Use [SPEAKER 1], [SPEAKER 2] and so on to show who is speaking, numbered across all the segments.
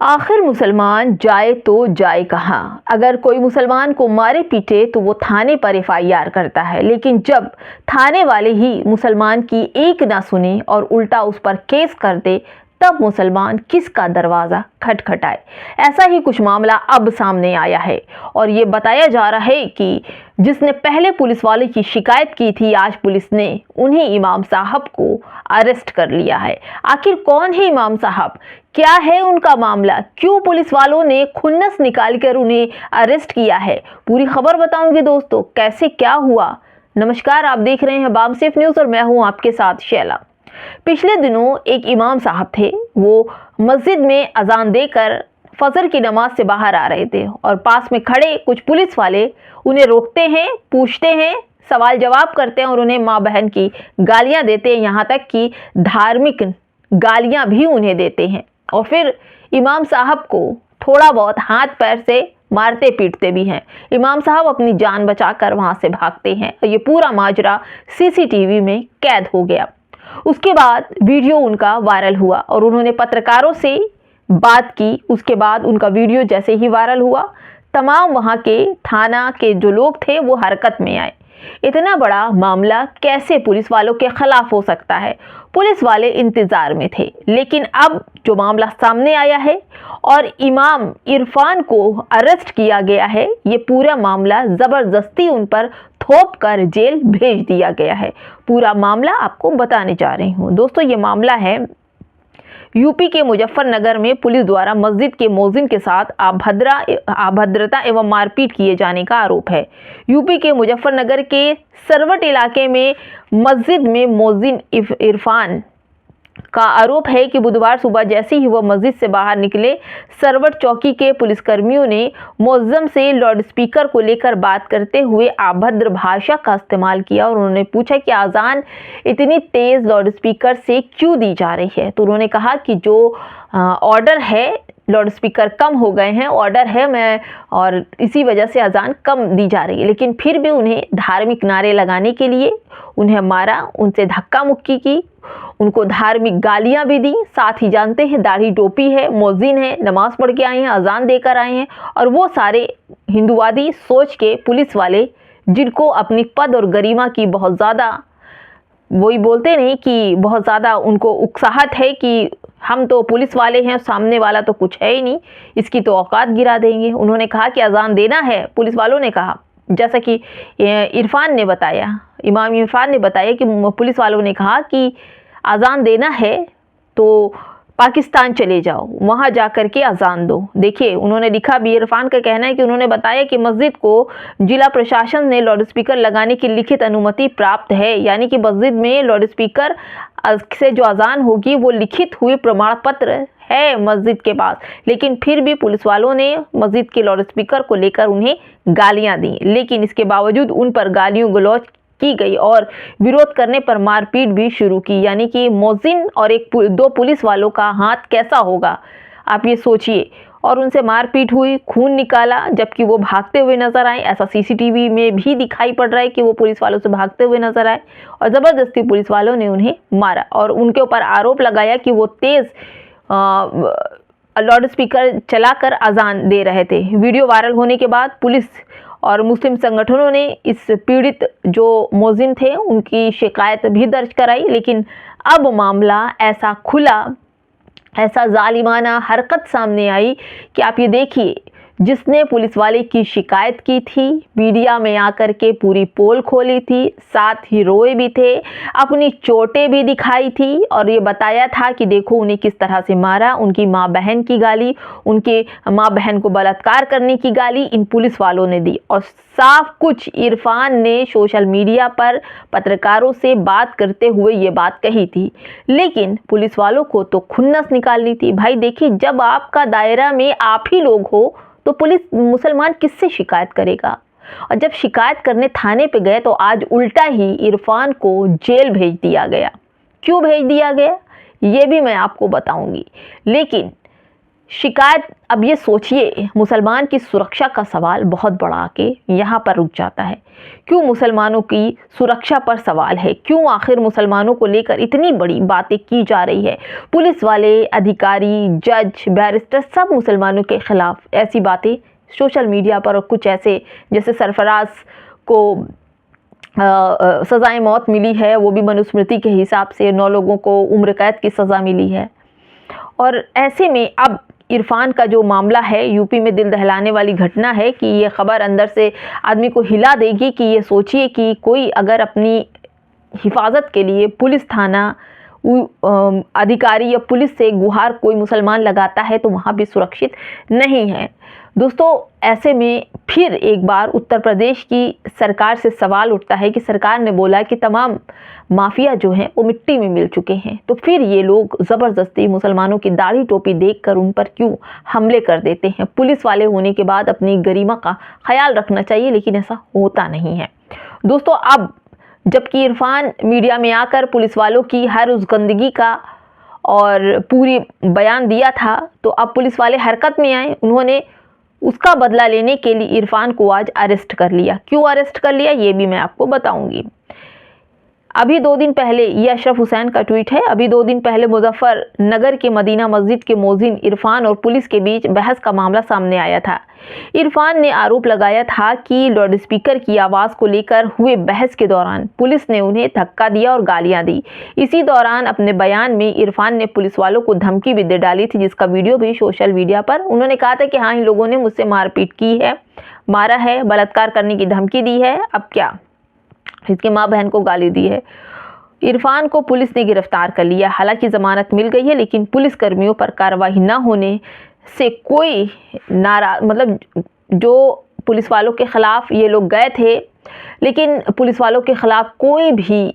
[SPEAKER 1] आखिर मुसलमान जाए तो जाए कहाँ। अगर कोई मुसलमान को मारे पीटे तो वो थाने पर एफआईआर करता है, लेकिन जब थाने वाले ही मुसलमान की एक ना सुने और उल्टा उस पर केस कर दे, तब मुसलमान किसका दरवाज़ा खटखटाए। ऐसा ही कुछ मामला अब सामने आया है और ये बताया जा रहा है कि जिसने पहले पुलिस वाले की शिकायत की थी, आज पुलिस ने उन्हीं इमाम साहब को अरेस्ट कर लिया है। आखिर कौन है इमाम साहब, क्या है उनका मामला, क्यों पुलिस वालों ने खुन्नस निकालकर उन्हें अरेस्ट किया है, पूरी खबर बताऊंगी दोस्तों, कैसे क्या हुआ। नमस्कार, आप देख रहे हैं बामसेफ न्यूज़ और मैं हूं आपके साथ शैला। पिछले दिनों एक इमाम साहब थे, वो मस्जिद में अजान देकर फजर की नमाज से बाहर आ रहे थे और पास में खड़े कुछ पुलिस वाले उन्हें रोकते हैं, पूछते हैं, सवाल जवाब करते हैं और उन्हें माँ बहन की गालियां देते हैं, यहाँ तक कि धार्मिक गालियां भी उन्हें देते हैं और फिर इमाम साहब को थोड़ा बहुत हाथ पैर से मारते पीटते भी हैं। इमाम साहब अपनी जान बचाकर वहां से भागते हैं और ये पूरा माजरा सीसीटीवी में कैद हो गया। उसके बाद वीडियो उनका वायरल हुआ और उन्होंने पत्रकारों से बात की। उसके बाद उनका वीडियो जैसे ही वायरल हुआ, तमाम वहां के थाना के जो लोग थे वो हरकत में आए। इतना बड़ा मामला कैसे पुलिस वालों के खिलाफ हो सकता है? पुलिस वाले इंतजार में थे, लेकिन अब जो मामला सामने आया है और इमाम इरफान को अरेस्ट किया गया है, ये पूरा मामला जबरदस्ती उन पर थोप कर जेल भेज दिया गया है। पूरा मामला आपको बताने जा रही हूँ दोस्तों। ये मामला है यूपी के मुजफ्फरनगर में पुलिस द्वारा मस्जिद के मोजिन के साथ अभद्रता एवं मारपीट किए जाने का आरोप है। यूपी के मुजफ्फरनगर के सरवट इलाके में मस्जिद में मोजिन इरफान का आरोप है कि बुधवार सुबह जैसे ही वह मस्जिद से बाहर निकले, सरवट चौकी के पुलिसकर्मियों ने मुअज्जिम से लाउडस्पीकर को लेकर बात करते हुए अभद्र भाषा का इस्तेमाल किया और उन्होंने पूछा कि आज़ान इतनी तेज़ लाउडस्पीकर से क्यों दी जा रही है। तो उन्होंने कहा कि जो ऑर्डर है, लाउडस्पीकर कम हो गए हैं, ऑर्डर है मैं, और इसी वजह से अजान कम दी जा रही है। लेकिन फिर भी उन्हें धार्मिक नारे लगाने के लिए उन्हें मारा, उनसे धक्का मुक्की की, उनको धार्मिक गालियां भी दी। साथ ही जानते हैं दाढ़ी टोपी है, मौजिन है, नमाज पढ़ के आए हैं, अजान देकर आए हैं और वो सारे हिंदुवादी सोच के पुलिस वाले, जिनको अपनी पद और गरिमा की बहुत ज़्यादा, वही बोलते नहीं कि बहुत ज़्यादा उनको उत्साहत है कि हम तो पुलिस वाले हैं, सामने वाला तो कुछ है ही नहीं, इसकी तो औकात गिरा देंगे। उन्होंने कहा कि अजान देना है। पुलिस वालों ने कहा, जैसा कि इरफान ने बताया, इमाम इरफान ने बताया कि पुलिस वालों ने कहा कि अजान देना है तो पाकिस्तान चले जाओ, वहाँ जा कर के अजान दो। देखिए, उन्होंने लिखा भी, इरफान का कहना है कि उन्होंने बताया कि मस्जिद को जिला प्रशासन ने लाउडस्पीकर लगाने की लिखित अनुमति प्राप्त है, यानी कि मस्जिद में लाउडस्पीकर से जो अजान होगी वो लिखित हुए प्रमाण पत्र है मस्जिद के पास। लेकिन फिर भी पुलिस वालों ने मस्जिद के लाउडस्पीकर को लेकर उन्हें गालियां दी, लेकिन इसके बावजूद उन पर गालियों गलौज की गई और विरोध करने पर मारपीट भी शुरू की। यानी कि मौजिन और दो पुलिस वालों का हाथ कैसा होगा, आप ये सोचिए। और उनसे मारपीट हुई, खून निकाला, जबकि वो भागते हुए नजर आए। ऐसा सीसीटीवी में भी दिखाई पड़ रहा है कि वो पुलिस वालों से भागते हुए नजर आए और ज़बरदस्ती पुलिस वालों ने उन्हें मारा और उनके ऊपर आरोप लगाया कि वो तेज़ लाउडस्पीकर चलाकर अजान दे रहे थे। वीडियो वायरल होने के बाद पुलिस और मुस्लिम संगठनों ने इस पीड़ित जो मोजिन थे उनकी शिकायत भी दर्ज कराई, लेकिन अब मामला ऐसा खुला, ऐसा जालिमाना हरकत सामने आई कि आप ये देखिए, जिसने पुलिस वाले की शिकायत की थी, मीडिया में आकर के पूरी पोल खोली थी, साथ ही रोए भी थे, अपनी चोटें भी दिखाई थी और ये बताया था कि देखो उन्हें किस तरह से मारा। उनकी माँ बहन की गाली, उनके माँ बहन को बलात्कार करने की गाली इन पुलिस वालों ने दी और साफ कुछ इरफान ने सोशल मीडिया पर पत्रकारों से बात करते हुए ये बात कही थी। लेकिन पुलिस वालों को तो खुन्नस निकालनी थी। भाई देखिए, जब आपका दायरा में आप ही लोग हो तो पुलिस, मुसलमान किससे शिकायत करेगा? और जब शिकायत करने थाने पे गए तो आज उल्टा ही इरफान को जेल भेज दिया गया। क्यों भेज दिया गया ये भी मैं आपको बताऊंगी। लेकिन शिकायत, अब ये सोचिए, मुसलमान की सुरक्षा का सवाल बहुत बड़ा के यहाँ पर रुक जाता है। क्यों मुसलमानों की सुरक्षा पर सवाल है? क्यों आखिर मुसलमानों को लेकर इतनी बड़ी बातें की जा रही है? पुलिस वाले, अधिकारी, जज, बैरिस्टर सब मुसलमानों के खिलाफ ऐसी बातें सोशल मीडिया पर, और कुछ ऐसे जैसे सरफराज को सज़ाए मौत मिली है, वो भी मनुस्मृति के हिसाब से 9 लोगों को उम्र कैद की सज़ा मिली है। और ऐसे में अब इरफान का जो मामला है, यूपी में दिल दहलाने वाली घटना है कि ये खबर अंदर से आदमी को हिला देगी कि ये सोचिए कि कोई अगर अपनी हिफाजत के लिए पुलिस थाना अधिकारी या पुलिस से गुहार कोई मुसलमान लगाता है तो वहाँ भी सुरक्षित नहीं है। दोस्तों, ऐसे में फिर एक बार उत्तर प्रदेश की सरकार से सवाल उठता है कि सरकार ने बोला कि तमाम माफिया जो हैं वो मिट्टी में मिल चुके हैं, तो फिर ये लोग ज़बरदस्ती मुसलमानों की दाढ़ी टोपी देखकर उन पर क्यों हमले कर देते हैं? पुलिस वाले होने के बाद अपनी गरिमा का ख्याल रखना चाहिए, लेकिन ऐसा होता नहीं है। दोस्तों, अब जबकि इरफान मीडिया में आकर पुलिस वालों की हर उस गंदगी का और पूरी बयान दिया था, तो अब पुलिस वाले हरकत में आए। उन्होंने उसका बदला लेने के लिए इरफान को आज अरेस्ट कर लिया। क्यों अरेस्ट कर लिया, ये भी मैं आपको बताऊंगी। अभी 2 दिन पहले, ये अशरफ हुसैन का ट्वीट है, अभी 2 दिन पहले मुजफ्फरनगर के मदीना मस्जिद के मोजिन इरफान और पुलिस के बीच बहस का मामला सामने आया था। इरफान ने आरोप लगाया था कि लाउड स्पीकर की आवाज़ को लेकर हुए बहस के दौरान पुलिस ने उन्हें धक्का दिया और गालियां दी। इसी दौरान अपने बयान में इरफान ने पुलिस वालों को धमकी भी दे डाली थी, जिसका वीडियो भी सोशल मीडिया पर। उन्होंने कहा था कि हाँ, इन लोगों ने मुझसे मारपीट की है, मारा है, बलात्कार करने की धमकी दी है, अब क्या, इसकी माँ बहन को गाली दी है। इरफान को पुलिस ने गिरफ्तार कर लिया। हालांकि जमानत मिल गई है, लेकिन पुलिस कर्मियों पर कार्रवाई न होने से कोई मतलब जो पुलिस वालों के खिलाफ ये लोग गए थे, लेकिन पुलिस वालों के खिलाफ कोई भी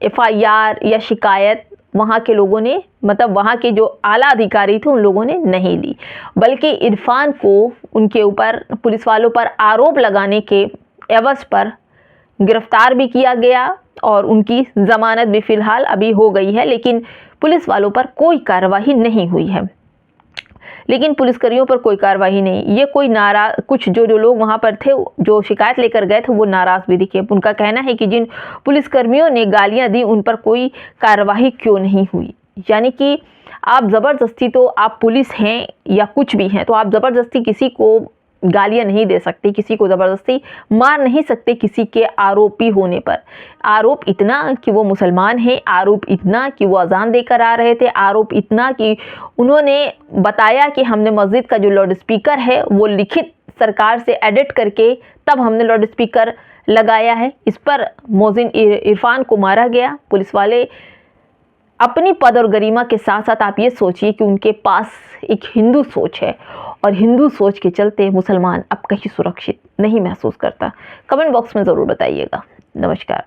[SPEAKER 1] FIR या शिकायत वहाँ के लोगों ने, मतलब वहाँ के जो आला अधिकारी थे, उन लोगों ने नहीं ली, बल्कि इरफान को उनके ऊपर, पुलिस वालों पर आरोप लगाने के एवज पर गिरफ्तार भी किया गया और उनकी जमानत भी फिलहाल अभी हो गई है, लेकिन पुलिस वालों पर कोई कार्रवाई नहीं हुई है। लेकिन पुलिसकर्मियों पर कोई कार्रवाई नहीं। ये कोई नाराज, कुछ जो लोग वहाँ पर थे, जो शिकायत लेकर गए थे, वो नाराज भी दिखे। उनका कहना है कि जिन पुलिसकर्मियों ने गालियाँ दी उन पर कोई कार्रवाई क्यों नहीं हुई। यानी कि आप ज़बरदस्ती, तो आप पुलिस हैं या कुछ भी हैं, तो आप ज़बरदस्ती किसी को गालियां नहीं दे सकते, किसी को ज़बरदस्ती मार नहीं सकते किसी के आरोपी होने पर। आरोप इतना कि वो मुसलमान हैं, आरोप इतना कि वो अजान देकर आ रहे थे, आरोप इतना कि उन्होंने बताया कि हमने मस्जिद का जो लाउड स्पीकर है वो लिखित सरकार से एडिट करके तब हमने लाउड स्पीकर लगाया है। इस पर मोजिन इरफान को मारा गया। पुलिस वाले अपनी पद और गरिमा के साथ साथ आप ये सोचिए कि उनके पास एक हिंदू सोच है, और हिंदू सोच के चलते मुसलमान अब कहीं सुरक्षित नहीं महसूस करता। कमेंट बॉक्स में ज़रूर बताइएगा। नमस्कार।